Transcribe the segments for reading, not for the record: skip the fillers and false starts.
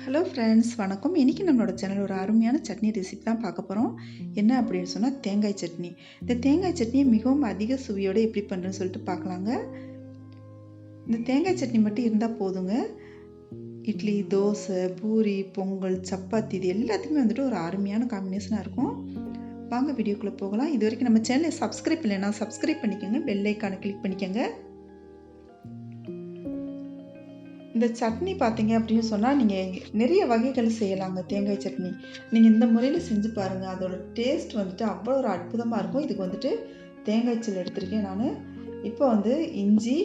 Hello friends, வணக்கம். இன்றைக்கி நம்மளோட சேனல் ஒரு அருமையான சட்னி ரெசிபி தான் பார்க்க போகிறோம். என்ன அப்படின்னு சொன்னால் தேங்காய் சட்னி. இந்த தேங்காய் சட்னியை மிகவும் அதிக சுவையோடு எப்படி பண்ணுறேன்னு சொல்லிட்டு பார்க்கலாங்க. இந்த தேங்காய் சட்னி மட்டும் இருந்தால் போதுங்க. இட்லி, தோசை, பூரி, பொங்கல், சப்பாத்தி இது எல்லாத்துக்குமே வந்துட்டு ஒரு அருமையான காம்பினேஷனாக இருக்கும். வாங்க வீடியோக்குள்ளே போகலாம். இது வரைக்கும் நம்ம சேனலை சப்ஸ்கிரைப் பண்ணலைன்னா சப்ஸ்கிரைப் பண்ணிக்கோங்க, பெல் ஐக்கானை கிளிக் பண்ணிக்கோங்க. இந்த சட்னி பார்த்தீங்க அப்படின்னு சொன்னால் நீங்கள் நிறைய வகைகள் செய்யலாங்க. தேங்காய் சட்னி நீங்கள் இந்த முறையில் செஞ்சு பாருங்கள். அதோட டேஸ்ட் வந்துட்டு அவ்வளோ ஒரு அற்புதமாக இருக்கும். இதுக்கு வந்துட்டு தேங்காய் சல் எடுத்திருக்கேன் நான். இப்போ வந்து இஞ்சி,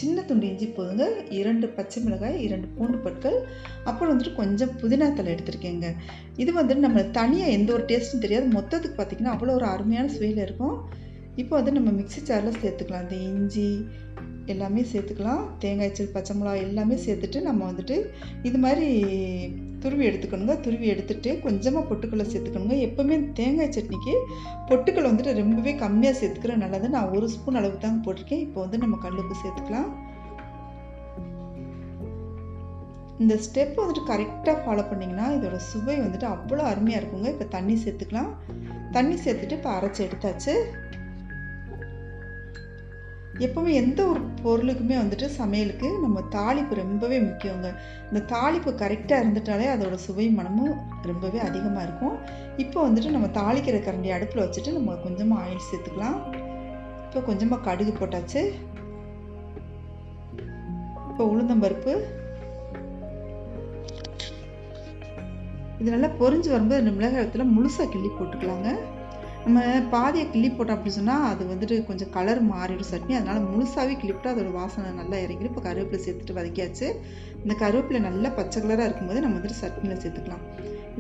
சின்ன துண்டு இஞ்சி போதுங்க, 2 பச்சை மிளகாய், 2 பூண்டு பற்கள், அப்புறம் வந்துட்டு கொஞ்சம் புதினா தலை எடுத்திருக்கேங்க. இது வந்துட்டு நம்ம தனியாக எந்த ஒரு டேஸ்ட்டும் தெரியாது. மொத்தத்துக்கு பார்த்திங்கன்னா அவ்வளோ ஒரு அருமையான சுவையில் இருக்கும். இப்போ வந்து நம்ம மிக்ஸி ஜாரில் சேர்த்துக்கலாம். இந்த இஞ்சி எல்லாமே சேர்த்துக்கலாம். தேங்காய் சல், பச்சை மிளகாய் எல்லாமே சேர்த்துட்டு நம்ம வந்துட்டு இது மாதிரி துருவி எடுத்துக்கணுங்க. துருவி எடுத்துகிட்டு கொஞ்சமாக பொட்டுக்கடலை சேர்த்துக்கணுங்க. எப்போவுமே தேங்காய் சட்னிக்கு பொட்டுக்கடலை வந்துட்டு ரொம்பவே கம்மியாக சேர்த்துக்கிற நல்லது. நான் 1 ஸ்பூன் அளவுக்கு தாங்க போட்டிருக்கேன். இப்போ வந்து நம்ம கல்லுப்பு சேர்த்துக்கலாம். இந்த ஸ்டெப் வந்துட்டு கரெக்டாக ஃபாலோ பண்ணிங்கன்னா இதோட சுவை வந்துட்டு அவ்வளோ அருமையாக இருக்குங்க. இப்போ தண்ணி சேர்த்துக்கலாம். தண்ணி சேர்த்துட்டு இப்போ அரைச்சி எடுத்தாச்சு. எப்போவுமே எந்த ஒரு பொருளுக்குமே வந்துட்டு சமையலுக்கு நம்ம தாளிப்பு ரொம்பவே முக்கியங்க. இந்த தாளிப்பு கரெக்டாக இருந்துட்டாலே அதோட சுவை மனமும் ரொம்பவே அதிகமாக இருக்கும். இப்போ வந்துட்டு நம்ம தாளிக்கிற கரண்டி அடுப்பில் வச்சுட்டு நம்ம கொஞ்சமாக ஆயில் சேர்த்துக்கலாம். இப்போ கொஞ்சமாக கடுகு போட்டாச்சு. இப்போ உளுந்தம்பருப்பு இது நல்லா பொரிஞ்சு வரும்போது இந்த மிளகாயத்தில் முழுசாக கிள்ளி போட்டுக்கலாங்க. நம்ம பாதியை கிள்ளி போட்டோம் அப்படின்னு சொன்னால் அது வந்துட்டு கொஞ்சம் கலர் மாறிடும் சட்னி. அதனால் முழுசாகவே கிள்ளி போட்டால் அதோட வாசனை நல்லா இறங்கிடும். இப்போ கருவேப்பிலை சேர்த்துட்டு வதக்கியாச்சு. இந்த கருவேப்பிலை நல்லா பச்சை கலராக இருக்கும்போது நம்ம வந்துட்டு சட்னியில் சேர்த்துக்கலாம்.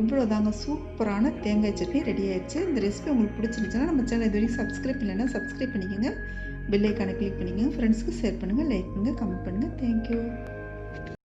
இவ்வளோ தாங்க, சூப்பரான தேங்காய் சட்னி ரெடி ஆயிடுச்சு. இந்த ரெசிபி உங்களுக்கு பிடிச்சிருந்துச்சுன்னா நம்ம சேனல் இது வரைக்கும் சப்ஸ்கிரைப் இல்லைன்னா சப்ஸ்கிரைப் பண்ணிக்கோங்க, பெல் ஐக்கானை கிளிக் பண்ணிக்கோங்க, ஃப்ரெண்ட்ஸ்க்கு ஷேர் பண்ணுங்கள், லைக் பண்ணுங்கள், கமெண்ட் பண்ணுங்கள். தேங்க்யூ.